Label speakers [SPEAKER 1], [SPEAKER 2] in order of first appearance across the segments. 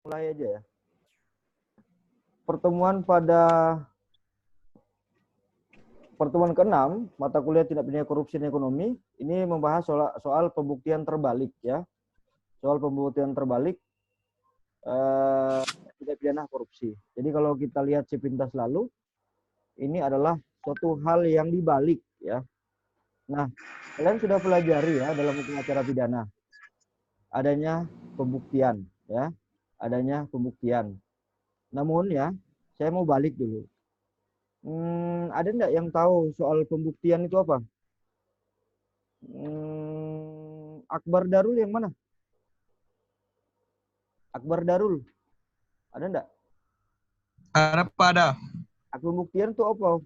[SPEAKER 1] Mulai aja ya. Pertemuan ke-6 mata kuliah tindak pidana korupsi dan ekonomi ini membahas soal pembuktian terbalik ya. Soal pembuktian terbalik tindak pidana korupsi. Jadi kalau kita lihat sepintas lalu, ini adalah suatu hal yang dibalik ya. Nah, kalian sudah pelajari ya dalam hukum acara pidana adanya pembuktian ya, adanya pembuktian. Namun ya, saya mau balik dulu. Ada enggak yang tahu soal pembuktian itu apa? Akbar Darul yang mana? Akbar Darul. Ada enggak?
[SPEAKER 2] Ada pada.
[SPEAKER 1] Pembuktian itu apa?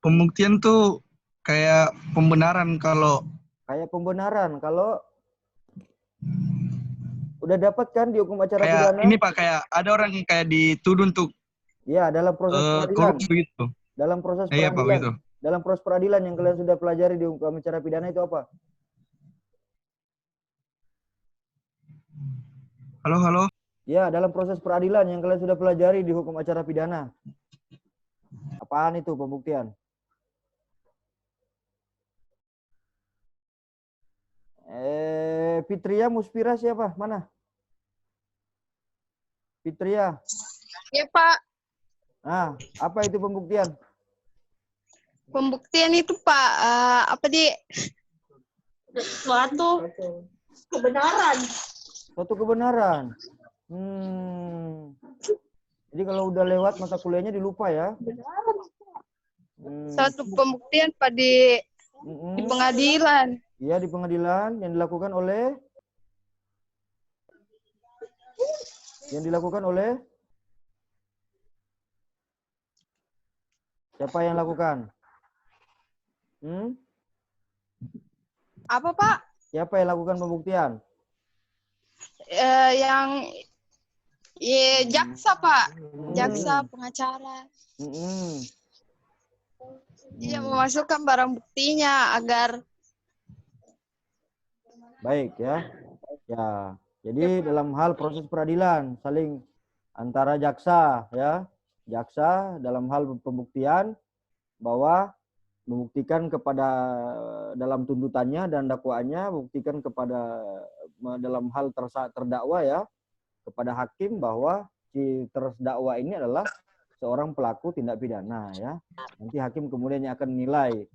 [SPEAKER 2] Pembuktian tuh kayak pembenaran kalau
[SPEAKER 1] Kayak pembenaran. Kalau udah dapat kan di hukum acara
[SPEAKER 2] kayak
[SPEAKER 1] pidana?
[SPEAKER 2] ini Pak, kayak ada orang yang kayak dituduh untuk
[SPEAKER 1] Ya, dalam proses peradilan.
[SPEAKER 2] korupsi gitu.
[SPEAKER 1] Dalam proses
[SPEAKER 2] Iya Pak,
[SPEAKER 1] peradilan.
[SPEAKER 2] begitu.
[SPEAKER 1] Dalam proses peradilan yang kalian sudah pelajari di hukum acara pidana itu apa?
[SPEAKER 2] Halo, halo.
[SPEAKER 1] Ya, dalam proses peradilan yang kalian sudah pelajari di hukum acara pidana. Apaan itu pembuktian? Fitria Muspira siapa? Mana? Fitria.
[SPEAKER 3] Ya Pak,
[SPEAKER 1] Nah, apa itu pembuktian?
[SPEAKER 3] pembuktian itu Pak, suatu kebenaran.
[SPEAKER 1] Suatu kebenaran. Jadi kalau udah lewat mata kuliahnya dilupa ya.
[SPEAKER 3] Suatu pembuktian Pak di pengadilan.
[SPEAKER 1] Iya, di pengadilan yang dilakukan oleh siapa yang lakukan?
[SPEAKER 3] Apa Pak?
[SPEAKER 1] Siapa yang lakukan pembuktian?
[SPEAKER 3] Yang jaksa Pak, jaksa pengacara. Dia memasukkan barang buktinya agar
[SPEAKER 1] baik ya. Ya. Jadi dalam hal proses peradilan saling antara jaksa ya, jaksa dalam hal pembuktian bahwa membuktikan kepada dalam tuntutannya dan dakwaannya, membuktikan kepada dalam hal terdakwa ya, kepada hakim bahwa si terdakwa ini adalah seorang pelaku tindak pidana ya. Nanti hakim kemudian akan menilai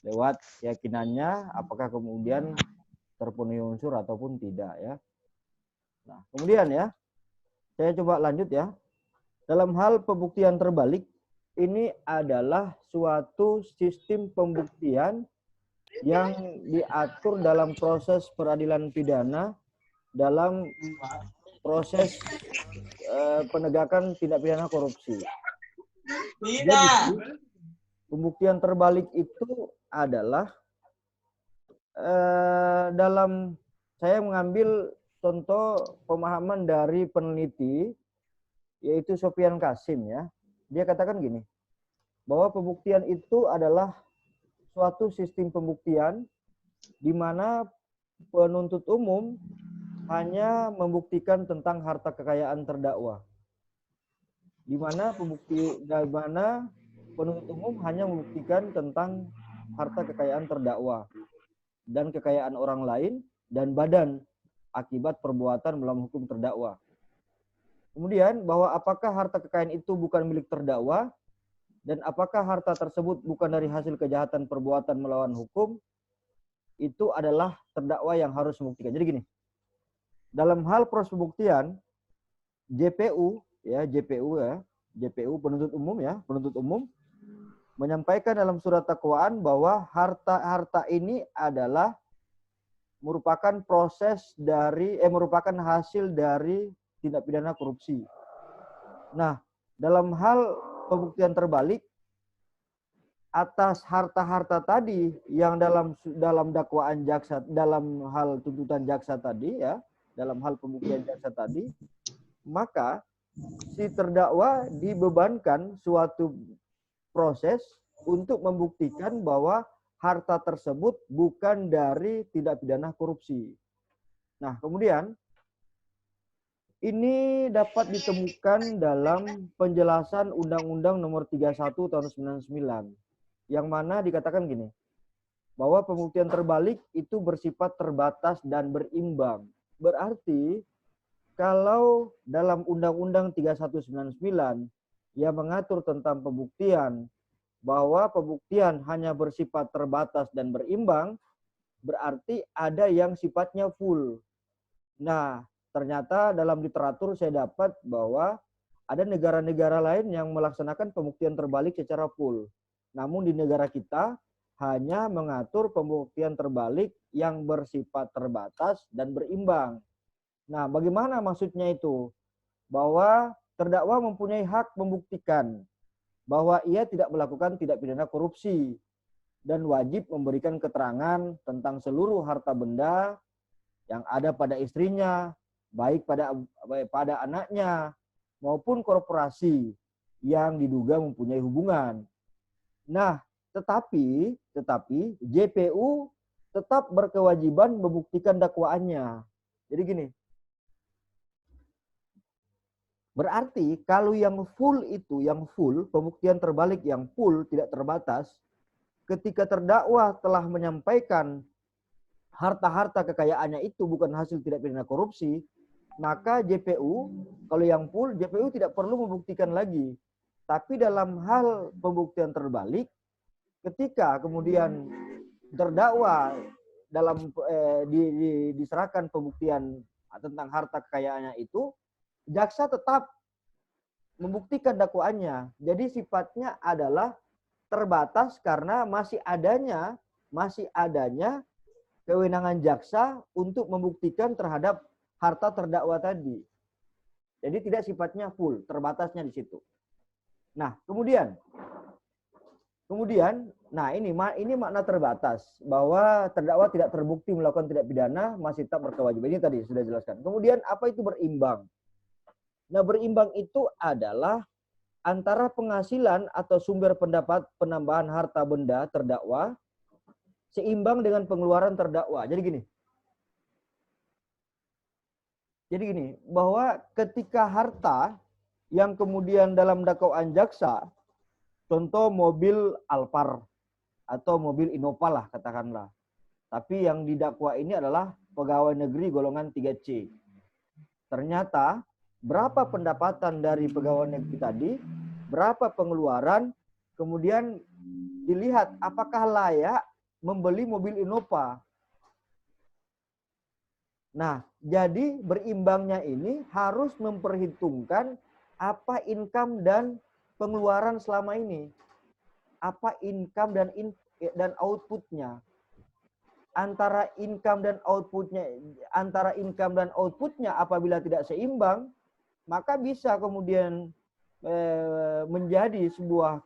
[SPEAKER 1] lewat keyakinannya apakah kemudian terpenuhi unsur ataupun tidak ya. Nah, kemudian ya, saya coba lanjut ya. Dalam hal pembuktian terbalik, ini adalah suatu sistem pembuktian yang diatur dalam proses peradilan pidana dalam proses penegakan tindak pidana korupsi. Jadi, pembuktian terbalik itu adalah dalam saya mengambil contoh pemahaman dari peneliti yaitu Sofian Kasim ya. Dia katakan gini, bahwa pembuktian itu adalah suatu sistem pembuktian di mana penuntut umum hanya membuktikan tentang harta kekayaan terdakwa. Di mana penuntut umum hanya membuktikan tentang harta kekayaan terdakwa dan kekayaan orang lain dan badan akibat perbuatan melawan hukum terdakwa. Kemudian bahwa apakah harta kekayaan itu bukan milik terdakwa dan apakah harta tersebut bukan dari hasil kejahatan perbuatan melawan hukum, itu adalah terdakwa yang harus membuktikan. Jadi gini, dalam hal proses pembuktian JPU penuntut umum menyampaikan dalam surat dakwaan bahwa harta ini adalah merupakan hasil dari tindak pidana korupsi. Nah, dalam hal pembuktian terbalik atas harta-harta tadi yang dalam dakwaan jaksa, dalam hal tuntutan jaksa tadi ya, dalam hal pembuktian jaksa tadi, maka si terdakwa dibebankan suatu proses untuk membuktikan bahwa harta tersebut bukan dari tindak pidana korupsi. Nah, kemudian ini dapat ditemukan dalam penjelasan Undang-Undang Nomor 31 Tahun 99, yang mana dikatakan gini, bahwa pembuktian terbalik itu bersifat terbatas dan berimbang. Berarti kalau dalam Undang-Undang 3199 yang mengatur tentang pembuktian, bahwa pembuktian hanya bersifat terbatas dan berimbang, berarti ada yang sifatnya full. Nah, ternyata dalam literatur saya dapat bahwa ada negara-negara lain yang melaksanakan pembuktian terbalik secara full. Namun di negara kita hanya mengatur pembuktian terbalik yang bersifat terbatas dan berimbang. Nah, bagaimana maksudnya itu? Bahwa terdakwa mempunyai hak membuktikan bahwa ia tidak melakukan tindak pidana korupsi dan wajib memberikan keterangan tentang seluruh harta benda yang ada pada istrinya, baik pada anaknya maupun korporasi yang diduga mempunyai hubungan. Nah, tetapi JPU tetap berkewajiban membuktikan dakwaannya. Jadi gini. Berarti kalau yang full itu, pembuktian terbalik yang full tidak terbatas, ketika terdakwa telah menyampaikan harta-harta kekayaannya itu bukan hasil tindak pidana korupsi, maka JPU, kalau yang full, JPU tidak perlu membuktikan lagi. Tapi dalam hal pembuktian terbalik, ketika kemudian terdakwa diserahkan pembuktian tentang harta kekayaannya itu, jaksa tetap membuktikan dakwaannya. Jadi sifatnya adalah terbatas karena masih adanya kewenangan jaksa untuk membuktikan terhadap harta terdakwa tadi. Jadi tidak sifatnya full, terbatasnya di situ. Nah, kemudian ini makna terbatas, bahwa terdakwa tidak terbukti melakukan tindak pidana masih tetap berkewajiban. Ini tadi sudah jelaskan. Kemudian apa itu berimbang? Nah, berimbang itu adalah antara penghasilan atau sumber penambahan harta benda terdakwa seimbang dengan pengeluaran terdakwa. Jadi gini, bahwa ketika harta yang kemudian dalam dakwaan jaksa, contoh mobil Alphard atau mobil Innova lah katakanlah. Tapi yang didakwa ini adalah pegawai negeri golongan 3C. Ternyata berapa pendapatan dari pegawai negeri tadi, berapa pengeluaran, kemudian dilihat apakah layak membeli mobil Innova. Nah, jadi berimbangnya ini harus memperhitungkan apa income dan pengeluaran selama ini. Apa income dan outputnya. Antara income dan outputnya apabila tidak seimbang, maka bisa kemudian menjadi sebuah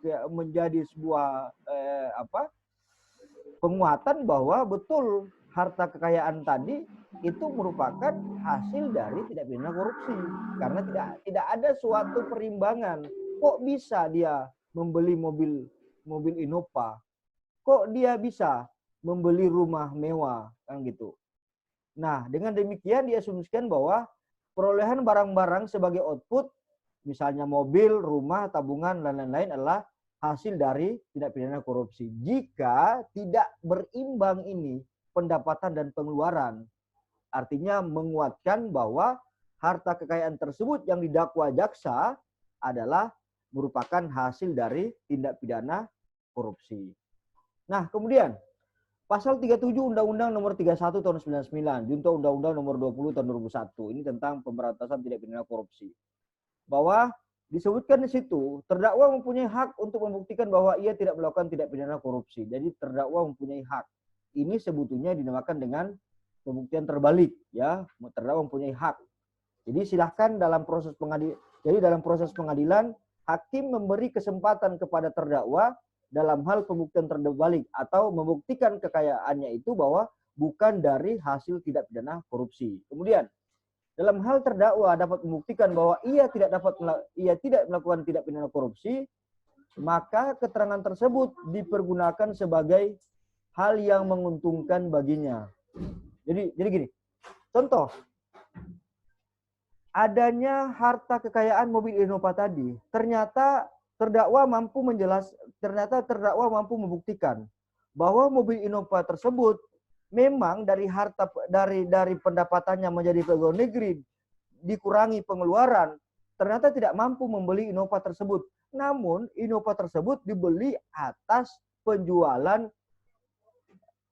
[SPEAKER 1] penguatan bahwa betul harta kekayaan tadi itu merupakan hasil dari tindak pidana korupsi, karena tidak ada suatu perimbangan. Kok bisa dia membeli mobil Innova? Kok dia bisa membeli rumah mewah, kan gitu. Nah, dengan demikian diasumsikan bahwa perolehan barang-barang sebagai output, misalnya mobil, rumah, tabungan, dan lain-lain adalah hasil dari tindak pidana korupsi. Jika tidak berimbang ini pendapatan dan pengeluaran, artinya menguatkan bahwa harta kekayaan tersebut yang didakwa jaksa adalah merupakan hasil dari tindak pidana korupsi. Nah, kemudian pasal 37 Undang-Undang Nomor 31 Tahun 99, junto Undang-Undang Nomor 20 Tahun 2001, ini tentang pemberantasan tindak pidana korupsi. Bahwa disebutkan di situ, terdakwa mempunyai hak untuk membuktikan bahwa ia tidak melakukan tindak pidana korupsi. Jadi terdakwa mempunyai hak. Ini sebetulnya dinamakan dengan pembuktian terbalik, ya. Terdakwa mempunyai hak. Jadi silahkan dalam proses pengadilan, hakim memberi kesempatan kepada terdakwa dalam hal pembuktian terbalik atau membuktikan kekayaannya itu bahwa bukan dari hasil tindak pidana korupsi. Kemudian dalam hal terdakwa dapat membuktikan bahwa ia tidak melakukan tindak pidana korupsi, maka keterangan tersebut dipergunakan sebagai hal yang menguntungkan baginya. Jadi gini, Contoh, adanya harta kekayaan mobil Innova tadi, ternyata terdakwa mampu membuktikan bahwa mobil Innova tersebut memang dari harta dari pendapatannya menjadi pegawai negeri dikurangi pengeluaran, ternyata tidak mampu membeli Innova tersebut. Namun Innova tersebut dibeli atas penjualan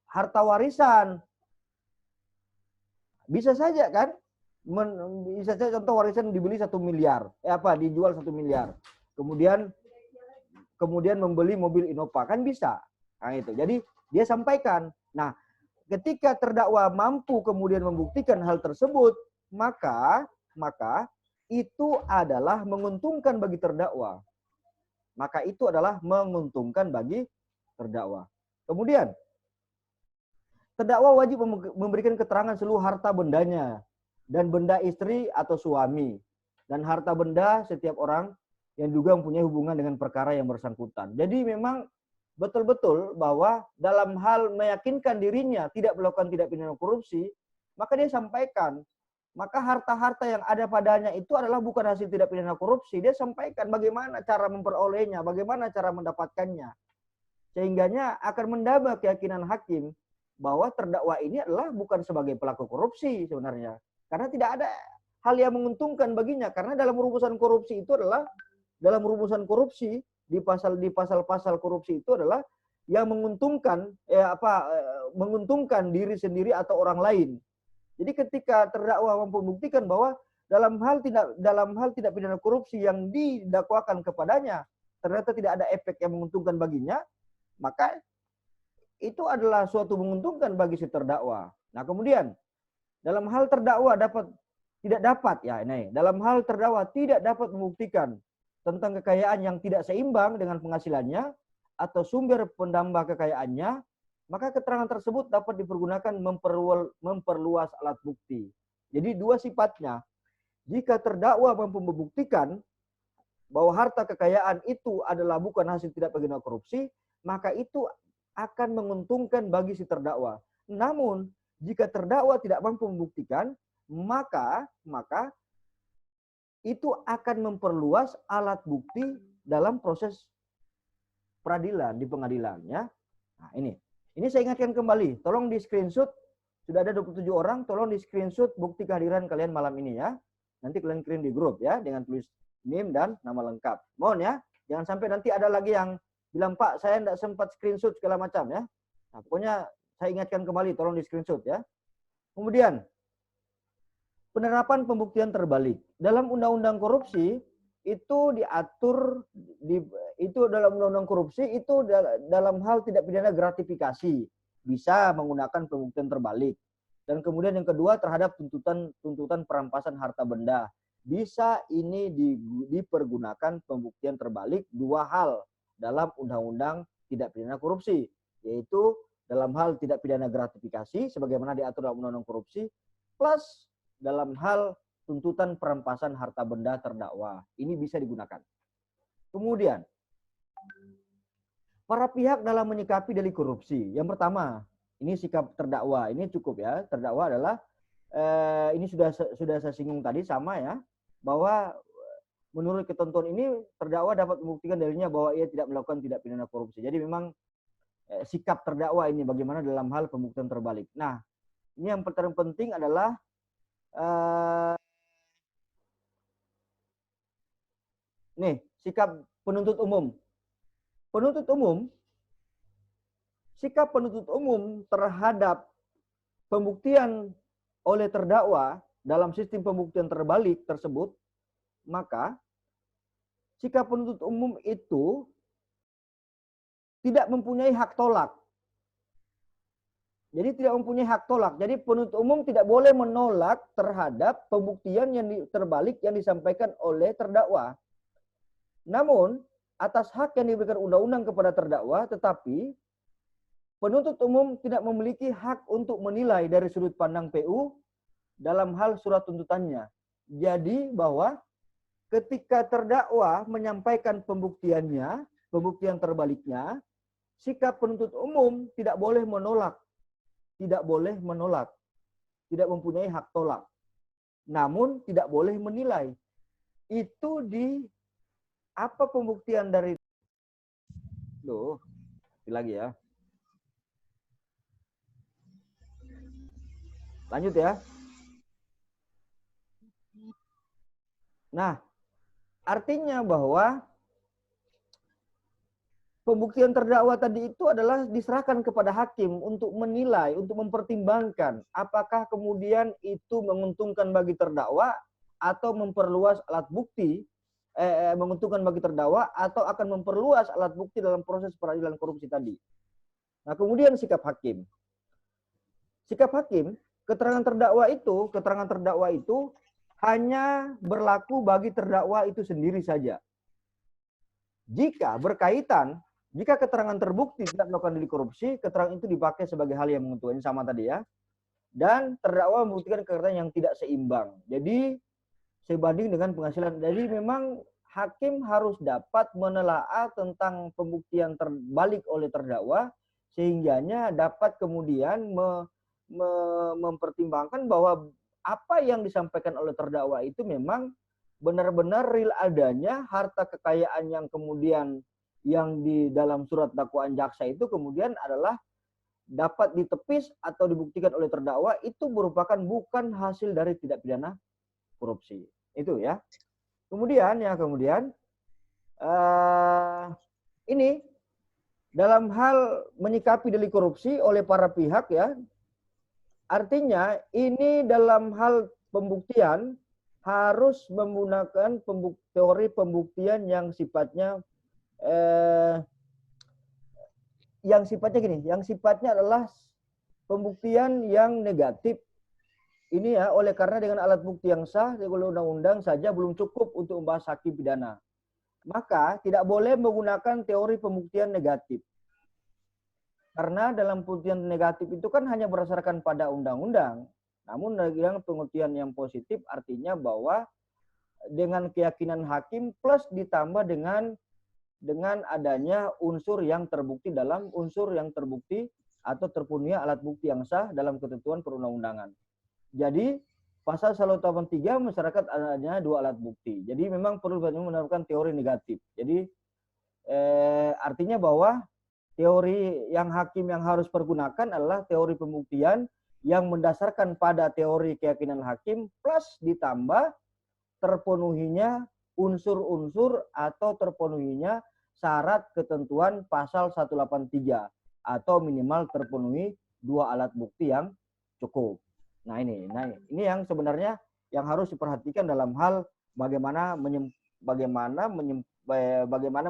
[SPEAKER 1] harta warisan. Bisa saja kan? Bisa saja contoh warisan dibeli 1 miliar. Dijual 1 miliar. Kemudian membeli mobil Innova, kan bisa. Nah itu. Jadi dia sampaikan. Nah, ketika terdakwa mampu kemudian membuktikan hal tersebut, maka itu adalah menguntungkan bagi terdakwa. Maka itu adalah menguntungkan bagi terdakwa. Kemudian, terdakwa wajib memberikan keterangan seluruh harta bendanya dan benda istri atau suami dan harta benda setiap orang yang juga mempunyai hubungan dengan perkara yang bersangkutan. Jadi memang betul-betul bahwa dalam hal meyakinkan dirinya tidak melakukan tindak pidana korupsi, maka dia sampaikan. Maka harta-harta yang ada padanya itu adalah bukan hasil tindak pidana korupsi. Dia sampaikan bagaimana cara memperolehnya, bagaimana cara mendapatkannya. Sehingganya akan menambah keyakinan hakim bahwa terdakwa ini adalah bukan sebagai pelaku korupsi sebenarnya. Karena tidak ada hal yang menguntungkan baginya. Karena dalam rumusan korupsi itu adalah, dalam rumusan korupsi, di pasal-pasal korupsi itu adalah yang menguntungkan menguntungkan diri sendiri atau orang lain. Jadi ketika terdakwa mampu membuktikan bahwa dalam hal tidak pidana korupsi yang didakwakan kepadanya ternyata tidak ada efek yang menguntungkan baginya, maka itu adalah suatu menguntungkan bagi si terdakwa. Nah, kemudian dalam hal terdakwa dalam hal terdakwa tidak dapat membuktikan tentang kekayaan yang tidak seimbang dengan penghasilannya atau sumber penambah kekayaannya, maka keterangan tersebut dapat dipergunakan memperluas alat bukti. Jadi dua sifatnya. Jika terdakwa mampu membuktikan bahwa harta kekayaan itu adalah bukan hasil tindak pidana korupsi, maka itu akan menguntungkan bagi si terdakwa. Namun, jika terdakwa tidak mampu membuktikan, maka itu akan memperluas alat bukti dalam proses peradilan, di pengadilan. Ya. Nah, ini saya ingatkan kembali, tolong di screenshot, sudah ada 27 orang, tolong di screenshot bukti kehadiran kalian malam ini ya. Nanti kalian kirim di grup ya, dengan tulis NIM dan nama lengkap. Mohon ya, jangan sampai nanti ada lagi yang bilang, Pak, saya tidak sempat screenshot segala macam ya. Nah, pokoknya saya ingatkan kembali, tolong di screenshot ya. Kemudian, penerapan pembuktian terbalik. Dalam undang-undang korupsi, itu diatur dalam undang-undang korupsi itu dalam hal tidak pidana gratifikasi bisa menggunakan pembuktian terbalik. Dan kemudian yang kedua terhadap tuntutan perampasan harta benda bisa ini dipergunakan pembuktian terbalik dua hal dalam undang-undang tidak pidana korupsi, yaitu dalam hal tidak pidana gratifikasi sebagaimana diatur dalam undang-undang korupsi plus dalam hal tuntutan perampasan harta benda terdakwa. Ini bisa digunakan. Kemudian, para pihak dalam menyikapi delik korupsi. Yang pertama, ini sikap terdakwa. Ini cukup ya. Terdakwa adalah, ini sudah saya singgung tadi sama ya, bahwa menurut ketentuan ini terdakwa dapat membuktikan dalilnya bahwa ia tidak melakukan tindak pidana korupsi. Jadi memang sikap terdakwa ini bagaimana dalam hal pembuktian terbalik. Nah, ini yang paling penting adalah sikap penuntut umum. Sikap penuntut umum terhadap pembuktian oleh terdakwa dalam sistem pembuktian terbalik tersebut, maka sikap penuntut umum itu tidak mempunyai hak tolak. Jadi tidak mempunyai hak tolak. Jadi penuntut umum tidak boleh menolak terhadap pembuktian yang terbalik yang disampaikan oleh terdakwa. Namun, atas hak yang diberikan undang-undang kepada terdakwa, tetapi penuntut umum tidak memiliki hak untuk menilai dari sudut pandang PU dalam hal surat tuntutannya. Jadi bahwa ketika terdakwa menyampaikan pembuktiannya, pembuktian terbaliknya, sikap penuntut umum tidak boleh menolak. Tidak boleh menolak. tidak mempunyai hak tolak. Namun tidak boleh menilai. Itu di apa pembuktian dari lagi ya. Lanjut ya. Nah, artinya bahwa pembuktian terdakwa tadi itu adalah diserahkan kepada hakim untuk menilai, untuk mempertimbangkan apakah kemudian itu menguntungkan bagi terdakwa atau memperluas alat bukti, menguntungkan bagi terdakwa atau akan memperluas alat bukti dalam proses peradilan korupsi tadi. Nah, kemudian sikap hakim. Sikap hakim, keterangan terdakwa itu hanya berlaku bagi terdakwa itu sendiri saja. Jika keterangan terbukti tidak melakukan delik korupsi, keterangan itu dipakai sebagai hal yang menguntungkan. Ini sama tadi ya. Dan terdakwa membuktikan keterangan yang tidak seimbang. Jadi sebanding dengan penghasilan. Jadi memang hakim harus dapat menelaah tentang pembuktian terbalik oleh terdakwa sehingganya dapat kemudian mempertimbangkan bahwa apa yang disampaikan oleh terdakwa itu memang benar-benar real adanya harta kekayaan yang kemudian yang di dalam surat dakwaan jaksa itu kemudian adalah dapat ditepis atau dibuktikan oleh terdakwa itu merupakan bukan hasil dari tindak pidana korupsi. Itu ya. Kemudian ini dalam hal menyikapi delik korupsi oleh para pihak ya. Artinya ini dalam hal pembuktian harus menggunakan teori pembuktian yang sifatnya adalah pembuktian yang negatif. Ini ya, oleh karena dengan alat bukti yang sah oleh undang-undang saja belum cukup untuk membahas hakim pidana. Maka tidak boleh menggunakan teori pembuktian negatif. Karena dalam pembuktian negatif itu kan hanya berdasarkan pada undang-undang. Namun dengan pengertian yang positif artinya bahwa dengan keyakinan hakim plus ditambah dengan adanya unsur yang terbukti atau terpenuhi alat bukti yang sah dalam ketentuan perundang-undangan. Jadi pasal 183 masyarakat adanya dua alat bukti. Jadi memang perlu menerapkan teori negatif. Jadi artinya bahwa teori yang hakim yang harus pergunakan adalah teori pembuktian yang mendasarkan pada teori keyakinan hakim plus ditambah terpenuhinya unsur-unsur atau terpenuhinya syarat ketentuan pasal 183 atau minimal terpenuhi dua alat bukti yang cukup. Nah ini yang sebenarnya yang harus diperhatikan dalam hal bagaimana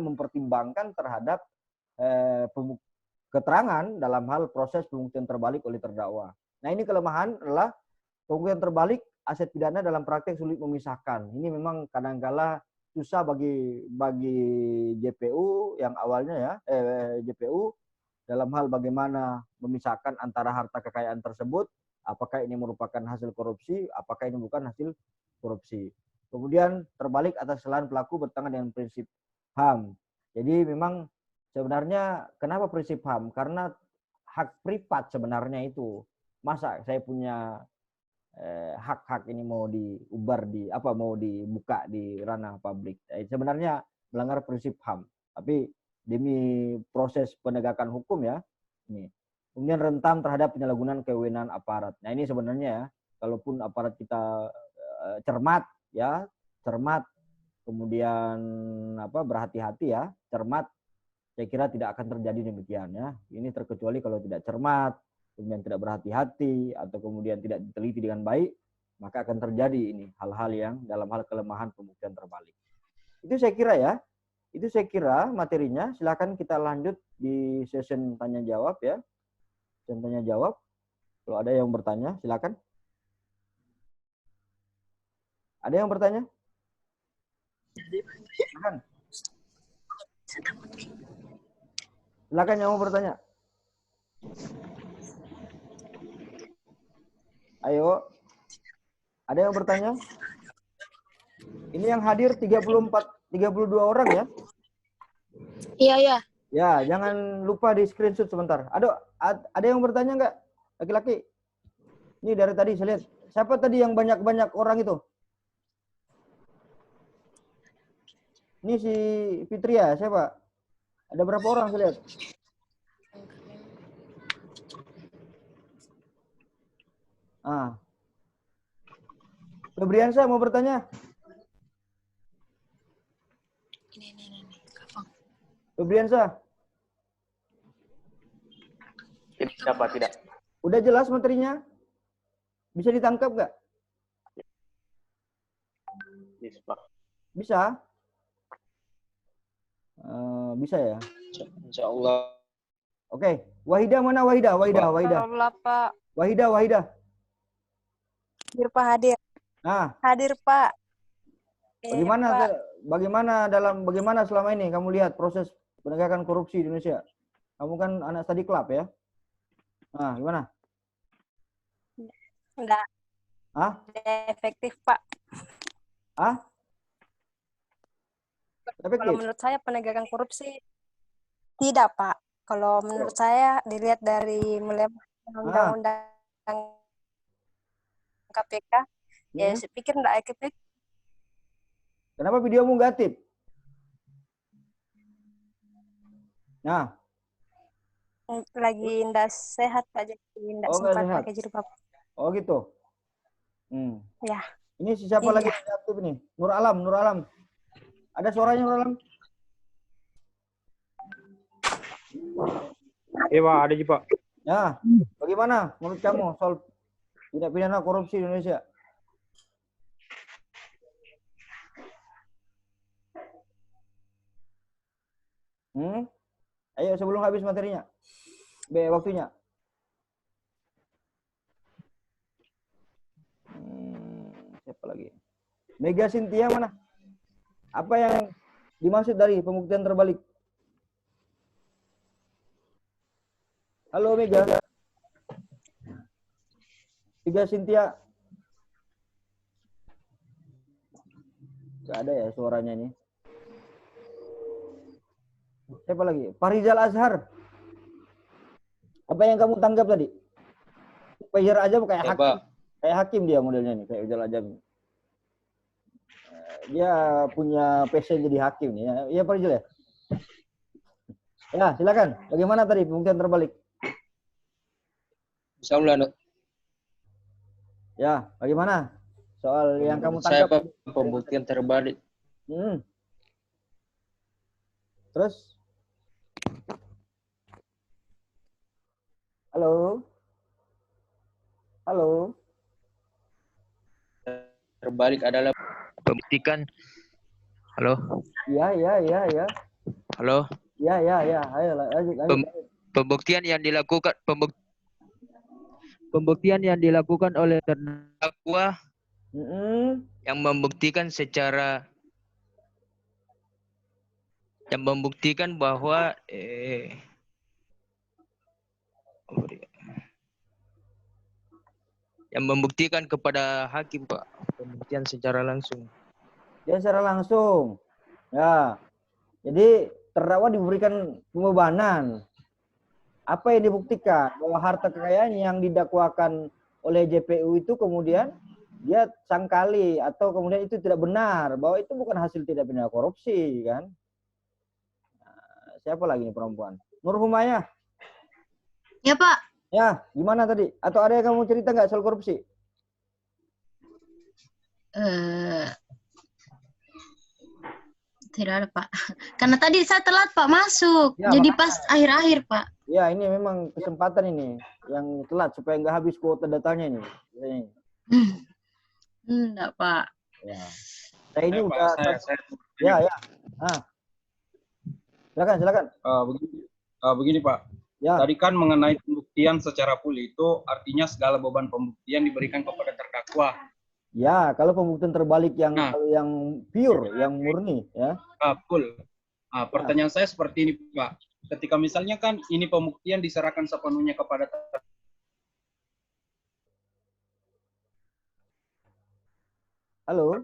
[SPEAKER 1] mempertimbangkan terhadap keterangan dalam hal proses pembuktian terbalik oleh terdakwa. Nah ini kelemahan adalah pembuktian terbalik aset pidana dalam praktek sulit memisahkan. Ini memang kadang-kala susah bagi JPU yang awalnya ya JPU dalam hal bagaimana memisahkan antara harta kekayaan tersebut, apakah ini merupakan hasil korupsi, apakah ini bukan hasil korupsi. Kemudian terbalik atas kesalahan pelaku bertentangan dengan prinsip HAM. Jadi memang sebenarnya kenapa prinsip HAM? Karena hak privat sebenarnya itu. Masa saya punya hak-hak ini mau mau dibuka di ranah publik. Sebenarnya melanggar prinsip HAM. Tapi demi proses penegakan hukum ya. Ini. Kemudian rentan terhadap penyalahgunaan kewenangan aparat. Nah, ini sebenarnya ya, kalaupun aparat kita cermat, kemudian berhati-hati ya, cermat, saya kira tidak akan terjadi demikian ya. Ini terkecuali kalau tidak cermat, kemudian tidak berhati-hati atau kemudian tidak diteliti dengan baik, maka akan terjadi ini hal-hal yang dalam hal kelemahan pembuktian terbalik. Itu saya kira ya. Itu saya kira materinya. Silakan kita lanjut di session tanya jawab ya. Session tanya jawab. Kalau ada yang bertanya, silakan. Ada yang bertanya? Silakan. Silakan yang mau bertanya. Ayo. Ada yang bertanya? Ini yang hadir 32 orang ya?
[SPEAKER 3] Iya.
[SPEAKER 1] Ya, jangan lupa di screenshot sebentar. Ada yang bertanya nggak? Laki-laki? Ini dari tadi saya lihat. Siapa tadi yang banyak-banyak orang itu? Ini si Fitria, siapa? Ada berapa orang saya lihat? Ah. Febriansa mau bertanya? Febriansa,
[SPEAKER 4] Tidak, Pak, tidak.
[SPEAKER 1] udah jelas materinya? Bisa ditangkap nggak?
[SPEAKER 4] Yes, Pak.
[SPEAKER 1] Bisa? Bisa ya?
[SPEAKER 4] Insya Allah.
[SPEAKER 1] Oke. Wahida mana Wahida? Wahida.
[SPEAKER 3] Allah, Pak.
[SPEAKER 1] Wahida.
[SPEAKER 5] Hadir Pak, hadir.
[SPEAKER 1] Nah,
[SPEAKER 5] Hadir Pak. Pak.
[SPEAKER 1] bagaimana selama ini kamu lihat proses penegakan korupsi di Indonesia? Kamu kan anak study club ya? Nah, gimana?
[SPEAKER 5] Enggak
[SPEAKER 1] Ah?
[SPEAKER 5] efektif Pak.
[SPEAKER 1] Ah?
[SPEAKER 5] Kalau
[SPEAKER 1] Efektif?
[SPEAKER 5] menurut saya penegakan korupsi tidak Pak. Kalau menurut saya dilihat dari mulai undang-undang KPK, ya saya pikir enggak efektif.
[SPEAKER 1] Kenapa videomu nggak aktif? Nah,
[SPEAKER 5] Lagi enggak sehat Pak, jadi enggak
[SPEAKER 1] Oh, nggak
[SPEAKER 5] sempat
[SPEAKER 1] sehat.
[SPEAKER 5] pakai jilbab.
[SPEAKER 1] oh gitu.
[SPEAKER 5] Ya.
[SPEAKER 1] Ini siapa lagi yang aktif nih? Nur Alam. Ada suaranya Nur Alam?
[SPEAKER 6] Iya Pak, ada sih Pak.
[SPEAKER 1] Ya, bagaimana menurut kamu soal tindak pidana korupsi di Indonesia? Ayo sebelum habis materinya. Waktunya. Siapa lagi? Mega Cynthia mana? Apa yang dimaksud dari pembuktian terbalik? Halo Mega. Mega Cynthia. Gak ada ya suaranya ini. Siapa lagi? Farizal Azhar. Apa yang kamu tanggap tadi? Fajar aja kayak
[SPEAKER 4] Ya,
[SPEAKER 1] hakim.
[SPEAKER 4] Pak.
[SPEAKER 1] Kayak hakim dia modelnya nih, kayak Fajar aja. Dia punya passion jadi hakim nih. Iya Farizal ya? Ya, silakan. Bagaimana tadi pembuktian terbalik?
[SPEAKER 4] Insya Allah, Nuk.
[SPEAKER 1] Ya, bagaimana? Soal yang kamu
[SPEAKER 4] Menurut saya,
[SPEAKER 1] tangkap.
[SPEAKER 4] Pak, pembuktian terbalik.
[SPEAKER 1] Terus? Halo?
[SPEAKER 4] Terbalik adalah pembuktikan. Halo?
[SPEAKER 1] Iya.
[SPEAKER 4] Halo?
[SPEAKER 1] Iya. Ayo, lanjut.
[SPEAKER 4] Pembuktian yang dilakukan oleh terdakwa yang membuktikan bahwa yang membuktikan kepada hakim, Pak, pembuktian secara langsung.
[SPEAKER 1] Ya, secara langsung. Ya. Jadi terdakwa diberikan pembebanan. Apa yang dibuktikan? Bahwa harta kekayaan yang didakwakan oleh JPU itu kemudian dia sangkali atau kemudian itu tidak benar, bahwa itu bukan hasil tindak pidana korupsi, kan? Nah, siapa lagi nih perempuan? Nur Humayah.
[SPEAKER 7] Ya Pak.
[SPEAKER 1] Ya, gimana tadi? Atau ada yang kamu cerita nggak soal korupsi?
[SPEAKER 7] Tidak ada Pak. Karena tadi saya telat Pak masuk.
[SPEAKER 1] Ya,
[SPEAKER 7] jadi
[SPEAKER 1] makanya.
[SPEAKER 7] pas akhir-akhir Pak.
[SPEAKER 1] Ya, ini memang kesempatan ini yang telat supaya nggak habis kuota datanya ini.
[SPEAKER 7] Enggak Pak.
[SPEAKER 1] Ya. Saya ini udah. Ya. Ah. Silakan.
[SPEAKER 6] Begini Pak.
[SPEAKER 1] Ya.
[SPEAKER 6] Tadi kan mengenai pembuktian secara full itu artinya segala beban pembuktian diberikan kepada terdakwa.
[SPEAKER 1] Ya, kalau pembuktian terbalik kalau yang pure, yang murni, ya.
[SPEAKER 6] Full. Pertanyaan saya seperti ini, Pak. Ketika misalnya kan ini pembuktian diserahkan sepenuhnya kepada
[SPEAKER 1] Halo.